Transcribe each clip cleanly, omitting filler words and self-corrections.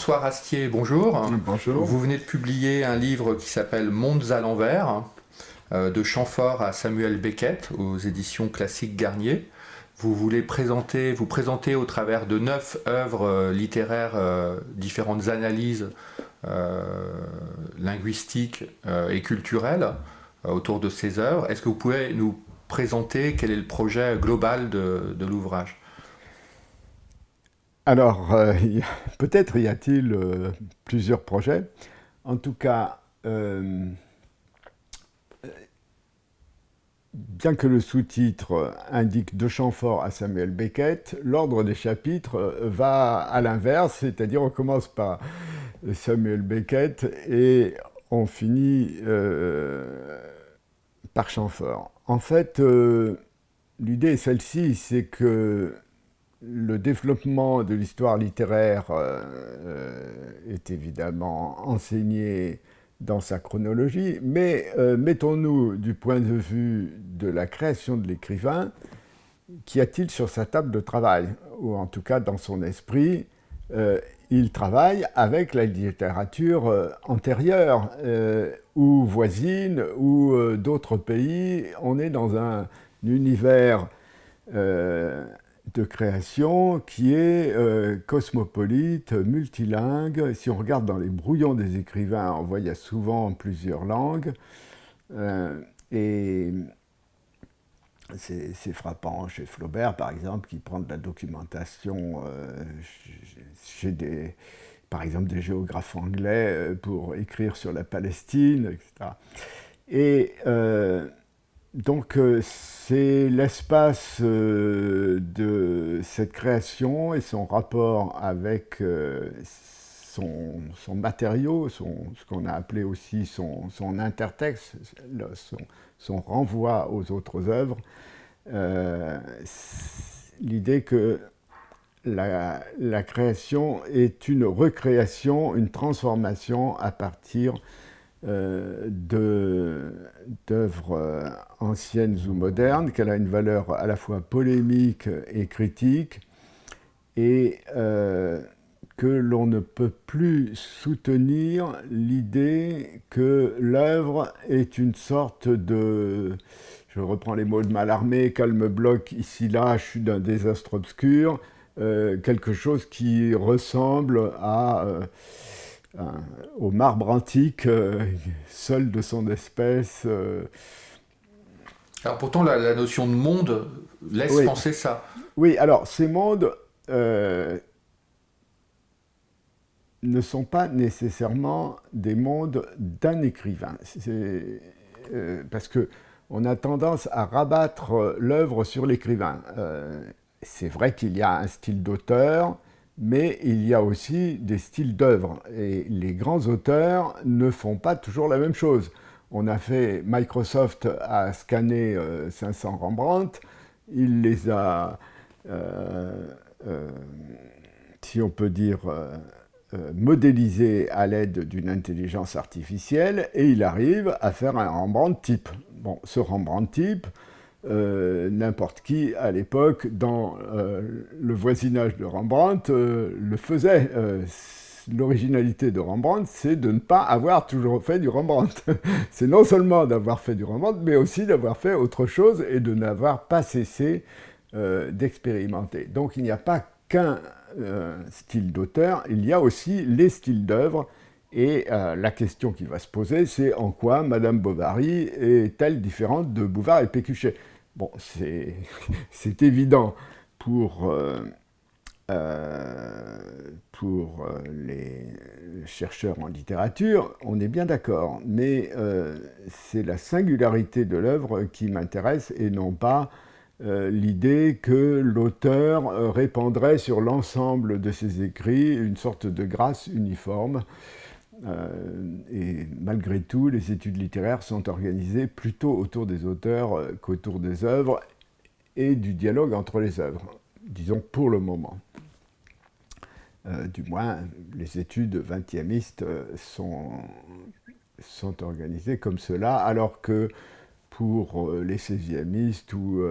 François Rastier, bonjour. Bonjour. Vous venez de publier un livre qui s'appelle Mondes à l'envers, de Chamfort à Samuel Beckett, aux éditions Classiques Garnier. Vous présenter au travers de 9 œuvres littéraires, différentes analyses linguistiques et culturelles autour de ces œuvres. Est-ce que vous pouvez nous présenter quel est le projet global de l'ouvrage ? Alors, peut-être y a-t-il plusieurs projets. En tout cas, bien que le sous-titre indique de Chamfort à Samuel Beckett, l'ordre des chapitres va à l'inverse, c'est-à-dire on commence par Samuel Beckett et on finit par Chamfort. En fait, l'idée est celle-ci, c'est que le développement de l'histoire littéraire est évidemment enseigné dans sa chronologie, mais mettons-nous du point de vue de la création de l'écrivain, qu'y a-t-il sur sa table de travail, ou en tout cas dans son esprit, il travaille avec la littérature antérieure ou voisine ou d'autres pays. On est dans un univers de création qui est cosmopolite, multilingue. Si on regarde dans les brouillons des écrivains, on voit qu'il y a souvent plusieurs langues. Et c'est frappant chez Flaubert, par exemple, qui prend de la documentation chez par exemple des géographes anglais pour écrire sur la Palestine, etc. Et donc c'est l'espace de cette création et son rapport avec son matériau, ce qu'on a appelé aussi son intertexte, son renvoi aux autres œuvres. L'idée que la création est une recréation, une transformation à partir d'œuvres anciennes ou modernes, qu'elle a une valeur à la fois polémique et critique, et que l'on ne peut plus soutenir l'idée que l'œuvre est une sorte de, je reprends les mots de Mallarmé, calme bloc ici là, je suis d'un désastre obscur, quelque chose qui ressemble au marbre antique, seul de son espèce. Alors pourtant, la notion de monde laisse penser ça. Oui, alors ces mondes ne sont pas nécessairement des mondes d'un écrivain. Parce qu'on a tendance à rabattre l'œuvre sur l'écrivain. C'est vrai qu'il y a un style d'auteur, mais il y a aussi des styles d'œuvre. Et les grands auteurs ne font pas toujours la même chose. Microsoft a scanné 500 Rembrandt, il les a, si on peut dire, modélisés à l'aide d'une intelligence artificielle, et il arrive à faire un Rembrandt type. Bon, ce Rembrandt type, n'importe qui à l'époque dans le voisinage de Rembrandt le faisait. L'originalité de Rembrandt, c'est de ne pas avoir toujours fait du Rembrandt. C'est non seulement d'avoir fait du Rembrandt, mais aussi d'avoir fait autre chose et de n'avoir pas cessé d'expérimenter. Donc il n'y a pas qu'un style d'auteur, il y a aussi les styles d'œuvre. Et la question qui va se poser, c'est en quoi Madame Bovary est-elle différente de Bouvard et Pécuchet ? Bon, c'est évident pour les chercheurs en littérature, on est bien d'accord, mais c'est la singularité de l'œuvre qui m'intéresse et non pas l'idée que l'auteur répandrait sur l'ensemble de ses écrits une sorte de grâce uniforme. Et malgré tout, les études littéraires sont organisées plutôt autour des auteurs qu'autour des œuvres et du dialogue entre les œuvres, disons pour le moment. Du moins, les études vingtiémistes sont organisées comme cela, alors que pour les seizièmistes ou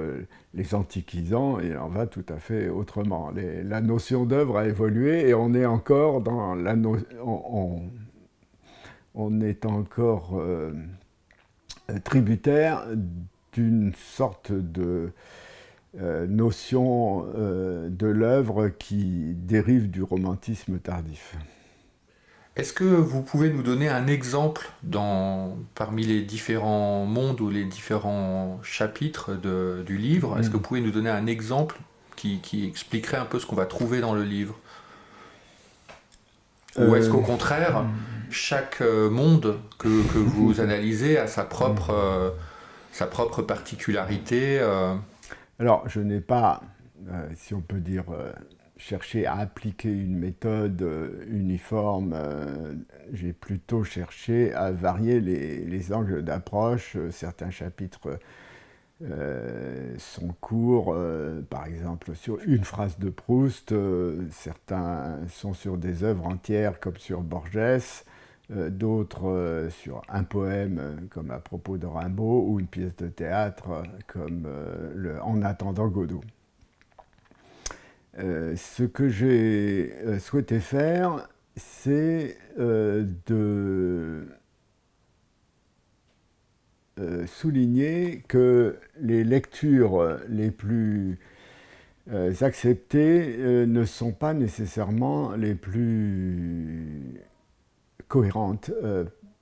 les antiquisants, il en va tout à fait autrement. La notion d'œuvre a évolué et on est encore dans la on est encore tributaire d'une sorte de notion de l'œuvre qui dérive du romantisme tardif. Est-ce que vous pouvez nous donner un exemple parmi les différents mondes ou les différents chapitres du livre? Est-ce que vous pouvez nous donner un exemple qui expliquerait un peu ce qu'on va trouver dans le livre? Ou est-ce qu'au contraire, chaque monde que vous analysez a sa propre particularité? Alors, je n'ai pas, si on peut dire, cherché à appliquer une méthode uniforme. J'ai plutôt cherché à varier les angles d'approche. Certains chapitres sont courts, par exemple sur une phrase de Proust. Certains sont sur des œuvres entières, comme sur Borges. D'autres sur un poème comme à propos de Rimbaud ou une pièce de théâtre comme En attendant Godot. Ce que j'ai souhaité faire, c'est de souligner que les lectures les plus acceptées ne sont pas nécessairement les plus cohérente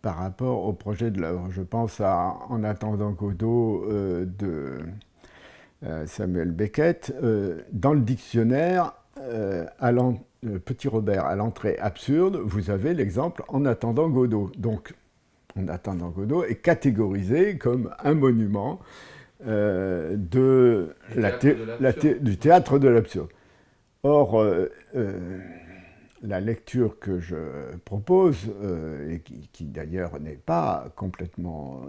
par rapport au projet de l'œuvre. Je pense à En attendant Godot de Samuel Beckett. Dans le dictionnaire, Petit Robert, à l'entrée absurde, vous avez l'exemple En attendant Godot. Donc, En attendant Godot est catégorisé comme un monument du théâtre de l'absurde. Or, la lecture que je propose, et qui d'ailleurs n'est pas complètement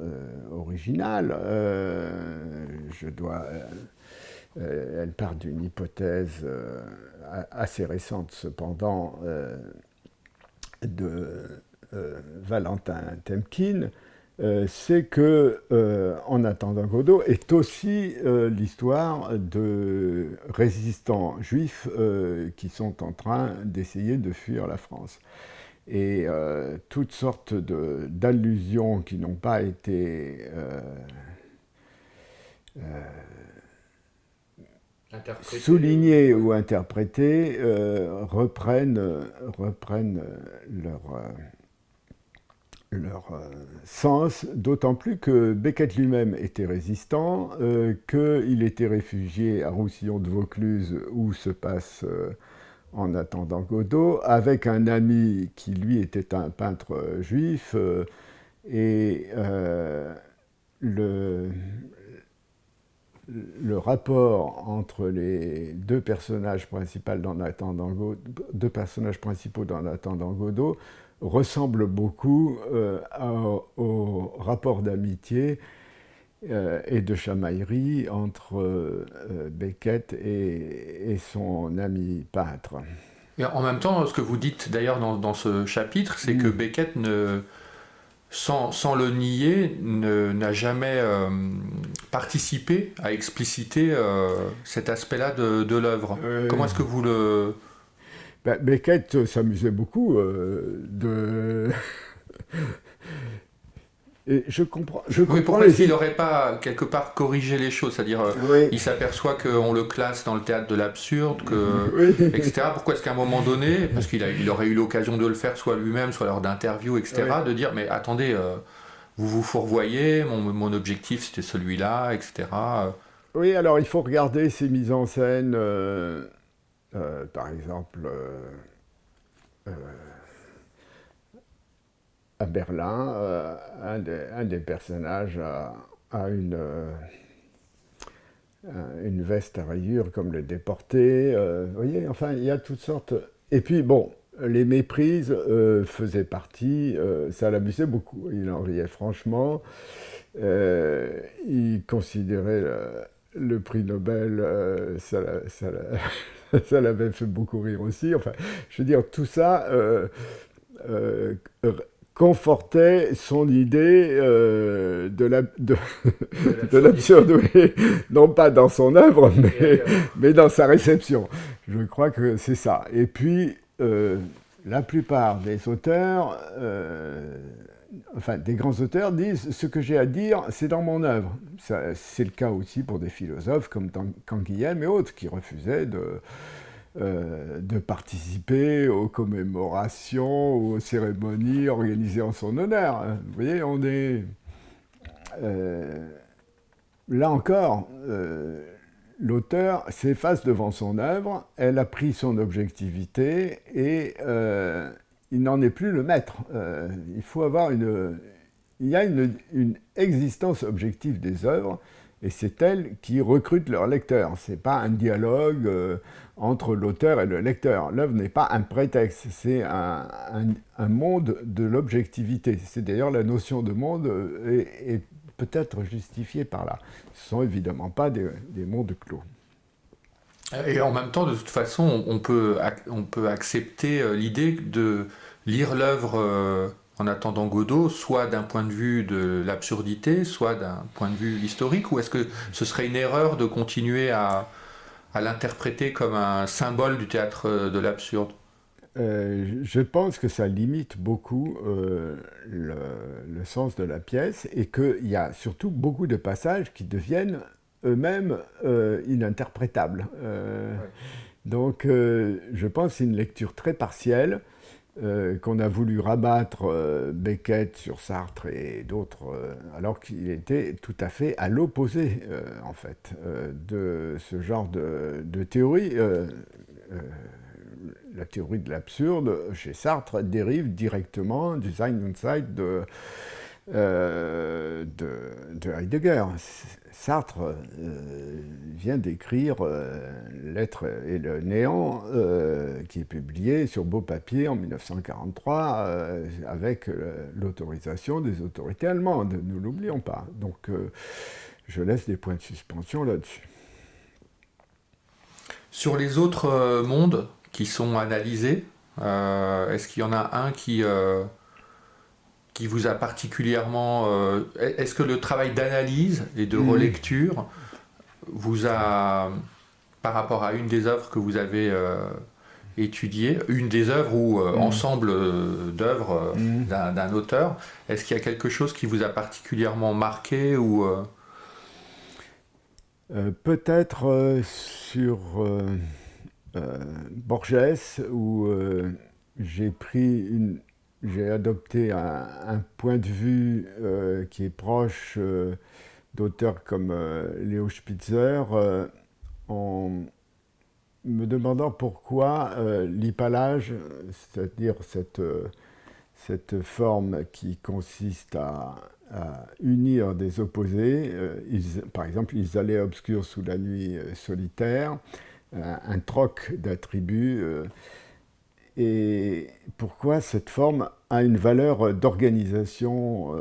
originale, elle part d'une hypothèse assez récente cependant de Valentin Temkin, c'est que En attendant Godot est aussi l'histoire de résistants juifs qui sont en train d'essayer de fuir la France. Et toutes sortes d'allusions qui n'ont pas été soulignées ou interprétées reprennent leur sens, d'autant plus que Beckett lui-même était résistant, qu'il était réfugié à Roussillon de Vaucluse, où se passe En attendant Godot, avec un ami qui lui était un peintre juif, et le rapport entre les deux personnages principaux d'En attendant Godot ressemble beaucoup au rapport d'amitié et de chamaillerie entre Beckett et son ami peintre. Et en même temps, ce que vous dites d'ailleurs dans ce chapitre, c'est que Beckett, sans le nier, n'a jamais participé à expliciter cet aspect-là de l'œuvre. Comment est-ce que vous le... Beckett s'amusait beaucoup de... Et je comprends pourquoi est-ce qu'il n'aurait pas quelque part corrigé les choses? C'est-à-dire, il s'aperçoit qu'on le classe dans le théâtre de l'absurde, etc. Pourquoi est-ce qu'à un moment donné, parce qu'il aurait eu l'occasion de le faire soit lui-même, soit lors d'interviews, etc., de dire, mais attendez, vous vous fourvoyez, mon objectif c'était celui-là, etc. Oui, alors il faut regarder ces mises en scène, par exemple... à Berlin, un des personnages a une veste à rayures comme le déporté. Vous voyez, enfin, il y a toutes sortes. Et puis, bon, les méprises faisaient partie, ça l'amusait beaucoup. Il en riait franchement. Il considérait le prix Nobel, ça l'avait fait beaucoup rire aussi. Enfin, je veux dire, tout ça confortait son idée de l'absurde, oui. Non pas dans son œuvre, mais dans sa réception. Je crois que c'est ça. Et puis, la plupart des auteurs, enfin des grands auteurs, disent ce que j'ai à dire, c'est dans mon œuvre. C'est le cas aussi pour des philosophes comme Canguilhem et autres qui refusaient de participer aux commémorations ou aux cérémonies organisées en son honneur. Vous voyez, on est... là encore, l'auteur s'efface devant son œuvre, elle a pris son objectivité et il n'en est plus le maître. Il faut avoir il y a une existence objective des œuvres et c'est elles qui recrutent leurs lecteurs. Ce n'est pas un dialogue entre l'auteur et le lecteur. L'œuvre n'est pas un prétexte, c'est un monde de l'objectivité. C'est d'ailleurs la notion de monde est peut-être justifiée par là. Ce ne sont évidemment pas des mondes clos. Et en même temps, de toute façon, on peut accepter l'idée de lire l'œuvre en attendant Godot, soit d'un point de vue de l'absurdité, soit d'un point de vue historique, ou est-ce que ce serait une erreur de continuer à l'interpréter comme un symbole du théâtre de l'absurde? Je pense que ça limite beaucoup le sens de la pièce et qu'il y a surtout beaucoup de passages qui deviennent eux-mêmes ininterprétables. Donc je pense que c'est une lecture très partielle qu'on a voulu rabattre Beckett sur Sartre et d'autres, alors qu'il était tout à fait à l'opposé, en fait, de ce genre de théorie. La théorie de l'absurde, chez Sartre, dérive directement du Sein und Zeit de Heidegger. Sartre vient d'écrire L'être et le néant, qui est publié sur beau papier en 1943, avec l'autorisation des autorités allemandes, ne l'oublions pas. Donc je laisse des points de suspension là-dessus. Sur les autres mondes qui sont analysés, est-ce qu'il y en a un qui vous a particulièrement... est-ce que le travail d'analyse et de relecture vous a, par rapport à une des œuvres que vous avez étudiées, une des œuvres ou ensemble d'œuvres d'un auteur, est-ce qu'il y a quelque chose qui vous a particulièrement marqué ou peut-être sur Borges, où j'ai adopté un point de vue qui est proche d'auteurs comme Léo Spitzer, en me demandant pourquoi l'hypallage, c'est-à-dire cette forme qui consiste à unir des opposés, par exemple, ils allaient obscurs sous la nuit solitaire, un troc d'attributs, et pourquoi cette forme a une valeur d'organisation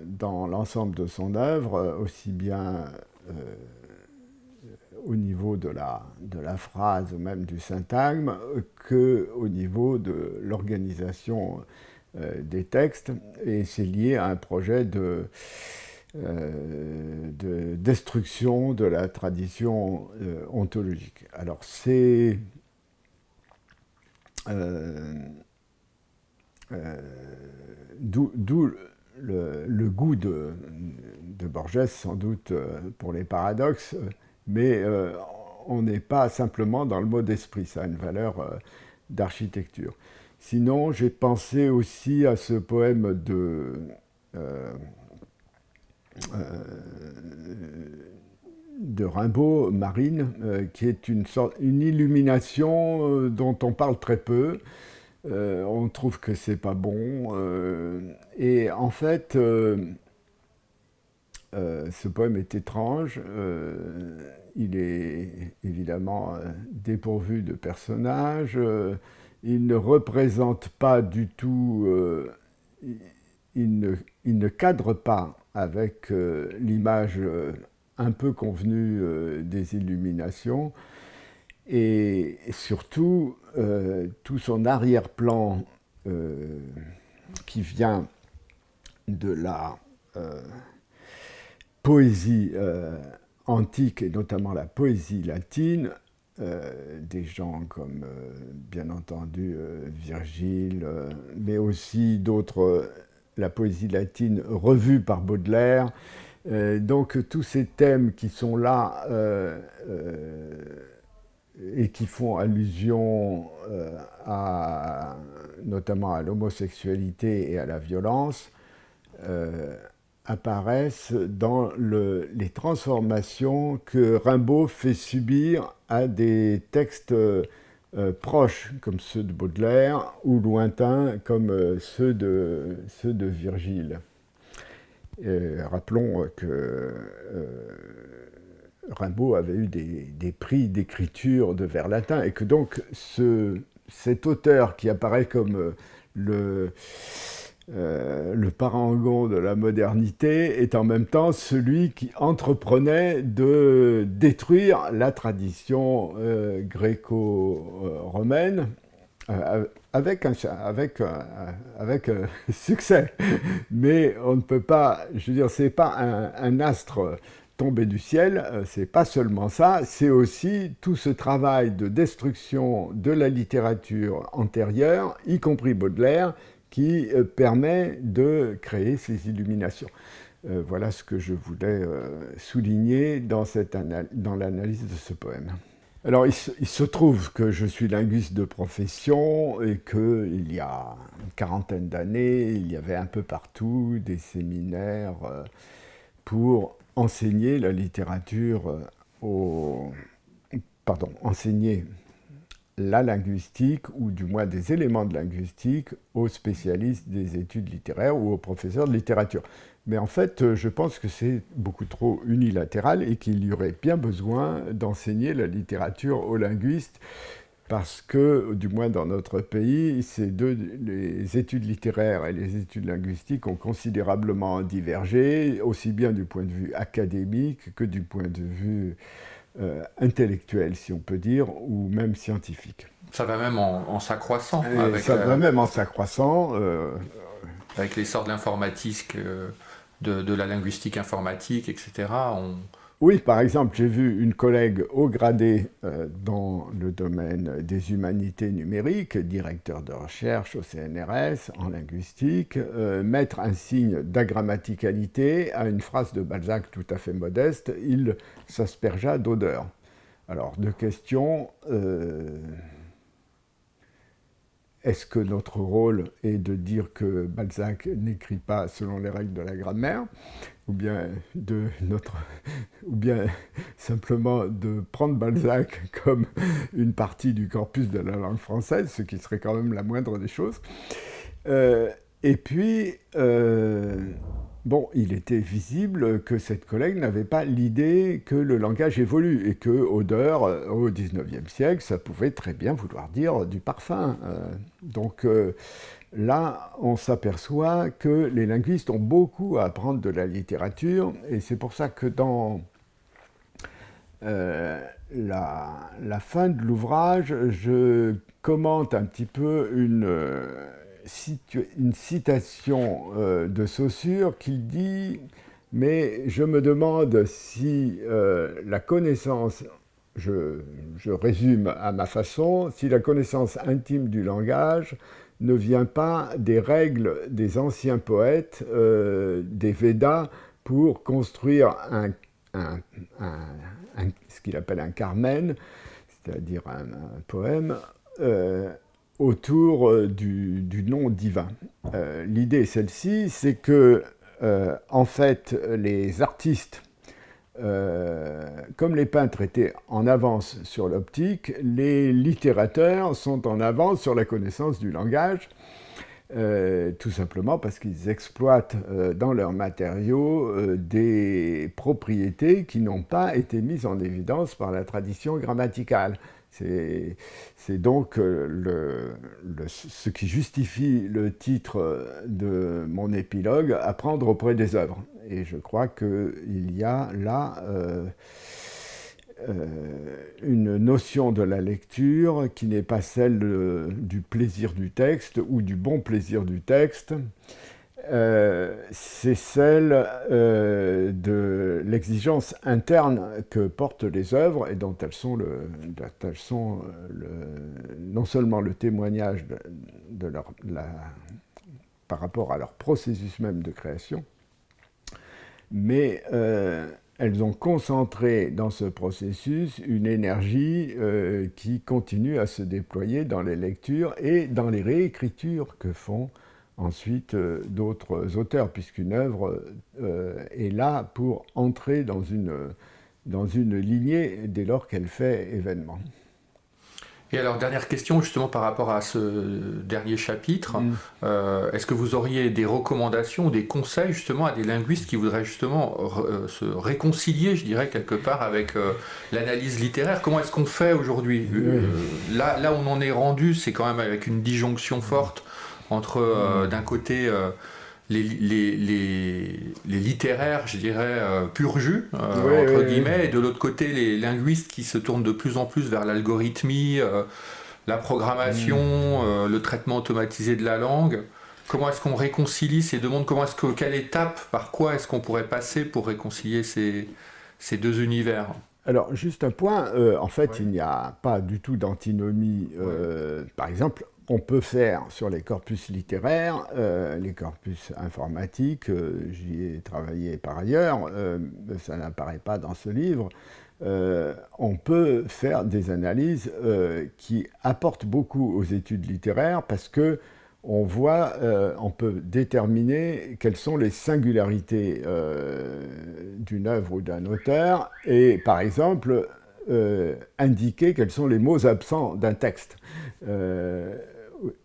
dans l'ensemble de son œuvre, aussi bien au niveau de la phrase ou même du syntagme qu'au niveau de l'organisation des textes, et c'est lié à un projet de destruction de la tradition ontologique. Alors c'est d'où le goût de Borges, sans doute pour les paradoxes, mais on n'est pas simplement dans le mot d'esprit, ça a une valeur d'architecture. Sinon, j'ai pensé aussi à ce poème de Rimbaud, Marine, qui est une illumination dont on parle très peu. On trouve que c'est pas bon. Et en fait, ce poème est étrange. Il est évidemment dépourvu de personnages. Il ne représente pas du tout, il ne cadre pas avec l'image un peu convenue des illuminations, et surtout tout son arrière-plan qui vient de la poésie antique, et notamment la poésie latine, des gens comme, bien entendu, Virgile, mais aussi d'autres, la poésie latine revue par Baudelaire. Donc tous ces thèmes qui sont là et qui font allusion notamment à l'homosexualité et à la violence, apparaissent dans les transformations que Rimbaud fait subir à des textes proches comme ceux de Baudelaire ou lointains comme ceux de Virgile. Rappelons que Rimbaud avait eu des prix d'écriture de vers latin et que donc cet auteur qui apparaît comme le parangon de la modernité est en même temps celui qui entreprenait de détruire la tradition gréco-romaine avec succès. Mais on ne peut pas, je veux dire, c'est pas un astre tombé du ciel, c'est pas seulement ça, c'est aussi tout ce travail de destruction de la littérature antérieure, y compris Baudelaire, qui permet de créer ces illuminations. Voilà ce que je voulais souligner dans l'analyse de ce poème. Alors, il se trouve que je suis linguiste de profession et qu'il y a une quarantaine d'années, il y avait un peu partout des séminaires pour enseigner la littérature enseigner la linguistique, ou du moins des éléments de linguistique, aux spécialistes des études littéraires ou aux professeurs de littérature. Mais en fait, je pense que c'est beaucoup trop unilatéral et qu'il y aurait bien besoin d'enseigner la littérature aux linguistes parce que, du moins dans notre pays, les études littéraires et les études linguistiques ont considérablement divergé, aussi bien du point de vue académique que du point de vue intellectuel, si on peut dire, ou même scientifique. Ça va même en s'accroissant. Va même en s'accroissant. Avec l'essor de l'informatique, de la linguistique informatique, etc. Oui, par exemple, j'ai vu une collègue haut gradée dans le domaine des humanités numériques, directeur de recherche au CNRS en linguistique, mettre un signe d'agrammaticalité à une phrase de Balzac tout à fait modeste, il s'aspergea d'odeur. Alors, deux questions. Est-ce que notre rôle est de dire que Balzac n'écrit pas selon les règles de la grammaire, ou bien simplement de prendre Balzac comme une partie du corpus de la langue française, ce qui serait quand même la moindre des choses. Et puis, il était visible que cette collègue n'avait pas l'idée que le langage évolue et que odeur, au XIXe siècle, ça pouvait très bien vouloir dire du parfum. Donc là, on s'aperçoit que les linguistes ont beaucoup à apprendre de la littérature, et c'est pour ça que dans la fin de l'ouvrage, je commente un petit peu une citation de Saussure qui dit « Mais je me demande si la connaissance, je résume à ma façon, si la connaissance intime du langage ne vient pas des règles des anciens poètes, des Védas, pour construire ce qu'il appelle un carmen, c'est-à-dire un poème, autour du nom divin. L'idée est celle-ci, c'est que, en fait, les artistes, comme les peintres étaient en avance sur l'optique, les littérateurs sont en avance sur la connaissance du langage, tout simplement parce qu'ils exploitent dans leurs matériaux des propriétés qui n'ont pas été mises en évidence par la tradition grammaticale. C'est donc ce qui justifie le titre de mon épilogue, « Apprendre auprès des œuvres ». Et je crois qu'il y a là une notion de la lecture qui n'est pas celle du plaisir du texte ou du bon plaisir du texte. c'est celle de l'exigence interne que portent les œuvres et dont elles sont, non seulement le témoignage par rapport à leur processus même de création, mais elles ont concentré dans ce processus une énergie qui continue à se déployer dans les lectures et dans les réécritures que font ensuite d'autres auteurs, puisqu'une œuvre est là pour entrer dans une lignée dès lors qu'elle fait événement. Et alors, dernière question justement par rapport à ce dernier chapitre, est-ce que vous auriez des recommandations ou des conseils justement à des linguistes qui voudraient justement se réconcilier, je dirais, quelque part avec l'analyse littéraire? Comment est-ce qu'on fait aujourd'hui? Là où on en est rendu, c'est quand même avec une disjonction forte entre d'un côté les littéraires, je dirais, pur jus, entre guillemets, et de l'autre côté, les linguistes qui se tournent de plus en plus vers l'algorithmie, la programmation, le traitement automatisé de la langue. Comment est-ce qu'on réconcilie ces deux mondes? Quelle étape, par quoi est-ce qu'on pourrait passer pour réconcilier ces deux univers? Alors, juste un point, en fait, il n'y a pas du tout d'antinomie. Par exemple, on peut faire sur les corpus littéraires, les corpus informatiques, j'y ai travaillé par ailleurs, ça n'apparaît pas dans ce livre, on peut faire des analyses qui apportent beaucoup aux études littéraires parce que on peut déterminer quelles sont les singularités d'une œuvre ou d'un auteur et, par exemple, indiquer quels sont les mots absents d'un texte.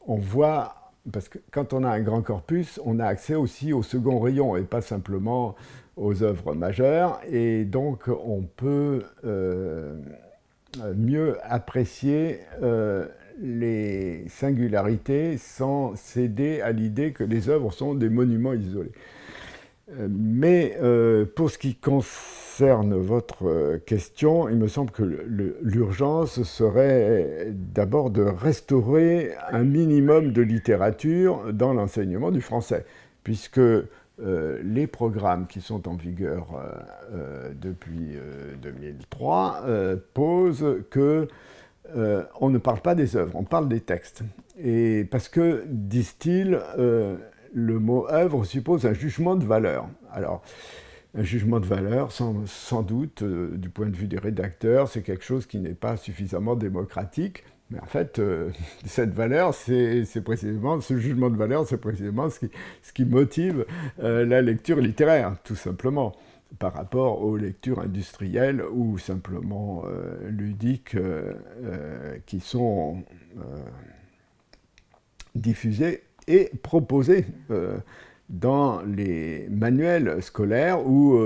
On voit, parce que quand on a un grand corpus, on a accès aussi au second rayon et pas simplement aux œuvres majeures, et donc on peut mieux apprécier les singularités sans céder à l'idée que les œuvres sont des monuments isolés. Mais pour ce qui concerne votre question, il me semble que l'urgence serait d'abord de restaurer un minimum de littérature dans l'enseignement du français, puisque les programmes qui sont en vigueur depuis 2003 posent que on ne parle pas des œuvres, on parle des textes. Et parce que, disent-ils, le mot œuvre suppose un jugement de valeur. Alors, un jugement de valeur, sans doute, du point de vue des rédacteurs, c'est quelque chose qui n'est pas suffisamment démocratique. Mais en fait, cette valeur, c'est précisément, ce jugement de valeur, c'est précisément ce qui motive la lecture littéraire, tout simplement, par rapport aux lectures industrielles ou simplement ludiques qui sont diffusées et proposées dans les manuels scolaires où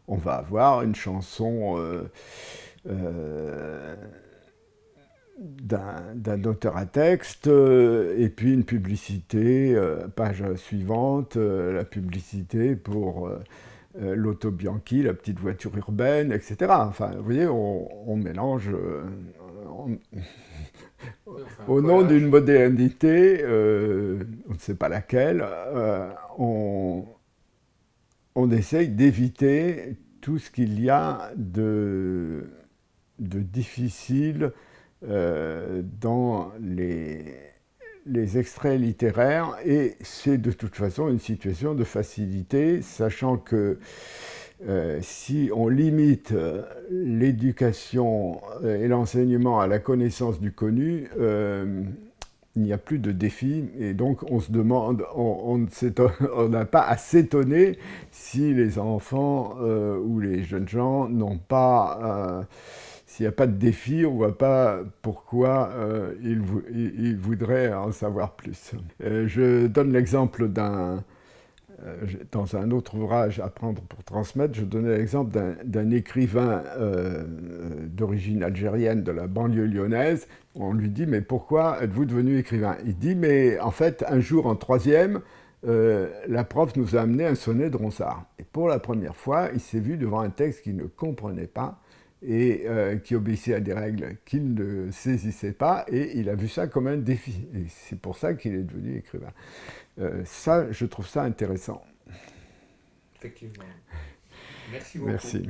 on va avoir une chanson d'un auteur à texte et puis une publicité, page suivante, la publicité pour l'auto Bianchi, la petite voiture urbaine, etc. Enfin, vous voyez, on mélange... au nom d'une modernité, on ne sait pas laquelle, on essaye d'éviter tout ce qu'il y a de difficile dans les extraits littéraires, et c'est de toute façon une situation de facilité, sachant que si on limite l'éducation et l'enseignement à la connaissance du connu, il n'y a plus de défi, et donc on se demande, on n'a pas à s'étonner si les enfants ou les jeunes gens n'ont pas... s'il n'y a pas de défi, on ne voit pas pourquoi ils voudraient en savoir plus. Je donne l'exemple dans un autre ouvrage, Apprendre pour transmettre, je donnais l'exemple d'un écrivain d'origine algérienne de la banlieue lyonnaise. On lui dit « Mais pourquoi êtes-vous devenu écrivain ?» Il dit « Mais en fait, un jour en troisième, la prof nous a amené un sonnet de Ronsard. Et pour la première fois, il s'est vu devant un texte qu'il ne comprenait pas. et qui obéissait à des règles qu'il ne saisissait pas, et il a vu ça comme un défi. Et c'est pour ça qu'il est devenu écrivain. Ça, je trouve ça intéressant. Effectivement. Merci beaucoup. Merci.